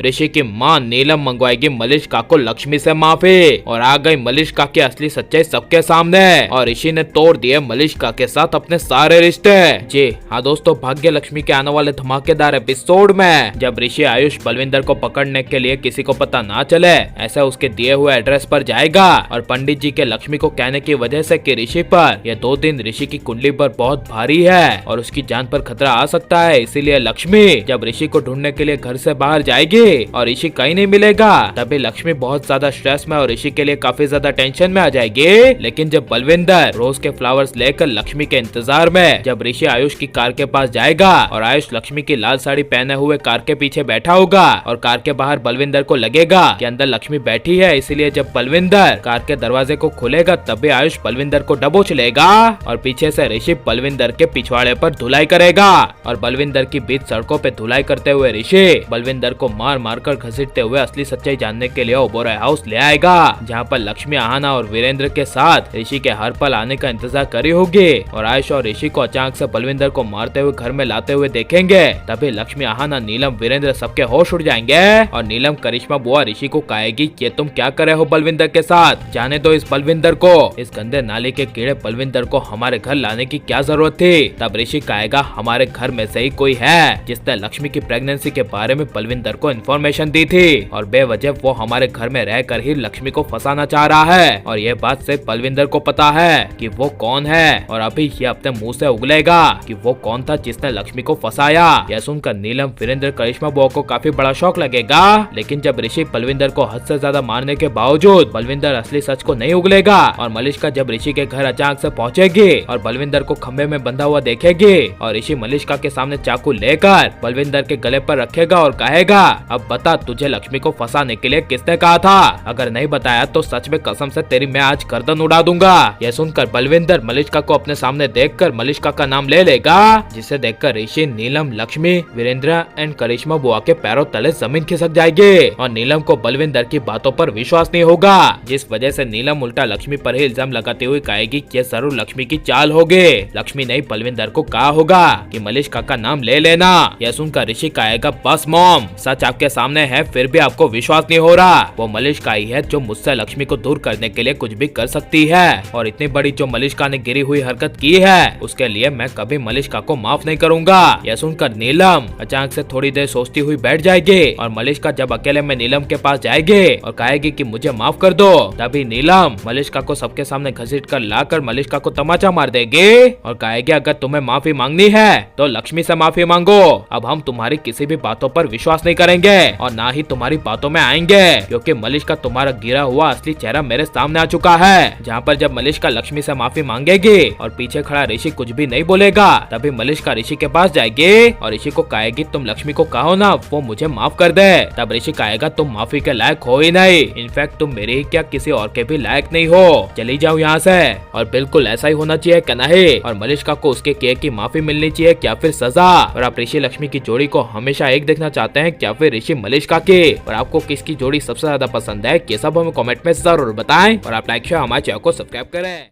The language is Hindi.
ऋषि की माँ नीलम मंगवाएगी मलिष्का को लक्ष्मी से माफी और आ गई मलिष्का की असली सच्चाई सबके सामने और ऋषि ने तोड़ दिए मलिष्का के साथ अपने सारे रिश्ते। जी हाँ दोस्तों, भाग्य लक्ष्मी के आने वाले धमाकेदार एपिसोड में जब ऋषि आयुष बलविंदर को पकड़ने के लिए किसी को पता ना चले ऐसा उसके दिए हुए एड्रेस पर जाएगा और पंडित जी के लक्ष्मी को कहने की वजह से कि ऋषि पर यह 2 दिन ऋषि की कुंडली पर बहुत भारी है और उसकी जान पर खतरा आ सकता है, इसीलिए लक्ष्मी जब ऋषि को ढूंढने के लिए घर से बाहर जाएगी और ऋषि कहीं नहीं मिलेगा तभी लक्ष्मी बहुत ज्यादा स्ट्रेस में और ऋषि के लिए काफी ज्यादा टेंशन में आ जाएगी। लेकिन जब बलविंदर रोज के फ्लावर्स लेकर लक्ष्मी के इंतजार में जब ऋषि आयुष की कार के पास जाएगा और आयुष लक्ष्मी की लाल साड़ी पहने हुए कार के पीछे बैठा होगा और कार के बाहर बलविंदर को लगेगा कि अंदर लक्ष्मी बैठी है, इसीलिए जब बलविंदर कार के दरवाजे को खोलेगा तभी आयुष बलविंदर को दबोच लेगा और पीछे से ऋषि बलविंदर के पिछवाड़े पर धुलाई करेगा और बलविंदर की बीच सड़कों पे धुलाई करते हुए ऋषि बलविंदर को मार मार कर घसीटते हुए असली सच्चाई जानने के लिए ओबोराय हाउस ले आएगा, जहाँ पर लक्ष्मी, आहाना और वीरेंद्र के साथ ऋषि के हर पल आने का इंतजार करी होगी और आयुष और ऋषि को अचानक से बलविंदर को मारते हुए घर में लाते हुए देखेंगे। तभी लक्ष्मी, आहाना, नीलम, वीरेंद्र सबके होश उड़ जाएंगे और नीलम करिश्मा बुआ ऋषि को कहेगी ये तुम क्या करे हो बलविंदर के साथ, जाने दो इस बलविंदर को, इस गंदे नाले के कीड़े बलविंदर को हमारे घर लाने की क्या जरूरत थी। तब ऋषि कहेगा हमारे घर में से ही कोई है जिसने लक्ष्मी की प्रेगनेंसी के बारे में बलविंदर को इन्फॉर्मेशन दी थी और बेवजह वो हमारे घर में रहकर ही लक्ष्मी को फंसाना चाह रहा है और ये बात सिर्फ बलविंदर को पता है कि वो कौन है और अभी ये अपने मुंह से उगलेगा कि वो कौन था जिसने लक्ष्मी को फंसाया। यह सुनकर नीलम, वीरेंद्र, करिश्मा बुआ को काफी बड़ा शौक लगेगा। लेकिन जब ऋषि बलविंदर को हद से ज्यादा मारने के बावजूद बलविंदर असली सच को नहीं उगलेगा और मलिष्का जब ऋषि के घर अचानक से पहुंचेगी और बलविंदर को खंबे में बंधा हुआ देखेगी और ऋषि मलिष्का के सामने चाकू लेकर बलविंदर के गले पर रखेगा और कहेगा अब बता तुझे लक्ष्मी को फंसाने के लिए किसने कहा था, अगर नहीं बताया तो सच में कसम से तेरी मैं आज गर्दन उड़ा दूंगा। यह सुनकर बलविंदर मलिष्का को अपने सामने देखकर मलिष्का का नाम ले लेगा, जिसे देखकर ऋषि, नीलम, लक्ष्मी, वीरेंद्र एंड करिश्मा बुआ के पैरों तले जमीन खिसक जाएगी और नीलम को बलविंदर की बातों पर विश्वास नहीं होगा, जिस वजह से नीलम उल्टा लक्ष्मी पर ही इल्जाम लगाते हुए कहेगी कि जरूर लक्ष्मी की चाल होगी। लक्ष्मी नहीं बलविंदर को कहा होगा कि मलिष्का का नाम ले लेना। यह सुनकर ऋषि कहेगा बस मॉम, सच आपके सामने है फिर भी आपको विश्वास नहीं हो रहा, वो मलिष्का ही है जो मुझसे लक्ष्मी को दूर करने के लिए कुछ भी कर सकती है और इतनी बड़ी जो मलिष्का ने गिरी हुई हरकत की है उसके लिए मैं कभी मलिष्का को माफ नहीं करूंगा। यह सुनकर नीलम अचानक से थोड़ी देर सोचती हुई बैठ जाएगी और मलिष्का जब अकेले में नीलम के पास जाएगी और कहेगी कि मुझे माफ कर दो तभी नीलम मलिष्का को सबके सामने घसीट कर लाकर मलिष्का को तमाचा मार देगी और कहेगी अगर तुम्हें माफी मांगनी है तो लक्ष्मी से माफी मांगो, अब हम तुम्हारी किसी भी बातों पर विश्वास नहीं करेंगे और ना ही तुम्हारी बातों में आएंगे क्योंकि मलिष्का तुम्हारा गिरा हुआ असली चेहरा मेरे सामने आ चुका है। जहाँ पर जब मलिष्का लक्ष्मी से माफी मांगेगी और पीछे खड़ा ऋषि कुछ भी नहीं बोलेगा तभी मलिष्का ऋषि के पास जाएगी और ऋषि को कहेगी तुम लक्ष्मी को कहो ना वो मुझे माफ कर दे। तब ऋषि कहेगा तुम माफी के लायक हो ही नहीं, इनफैक्ट तुम मेरे ही क्या किसी और के भी लायक नहीं हो, चली जाओ यहाँ से। और बिल्कुल ऐसा ही होना चाहिए क्या नहीं, और मलिष्का को उसके किए की माफी मिलनी चाहिए क्या फिर सजा। और आप ऋषि लक्ष्मी की जोड़ी को हमेशा एक देखना चाहते हैं क्या फिर ऋषि मलिष्का की, और आपको किसकी जोड़ी सबसे ज्यादा पसंद है ये सब हमें कमेंट में जरूर बताएं और आप लाइक शेयर हमारे चैनल को सब्सक्राइब करें।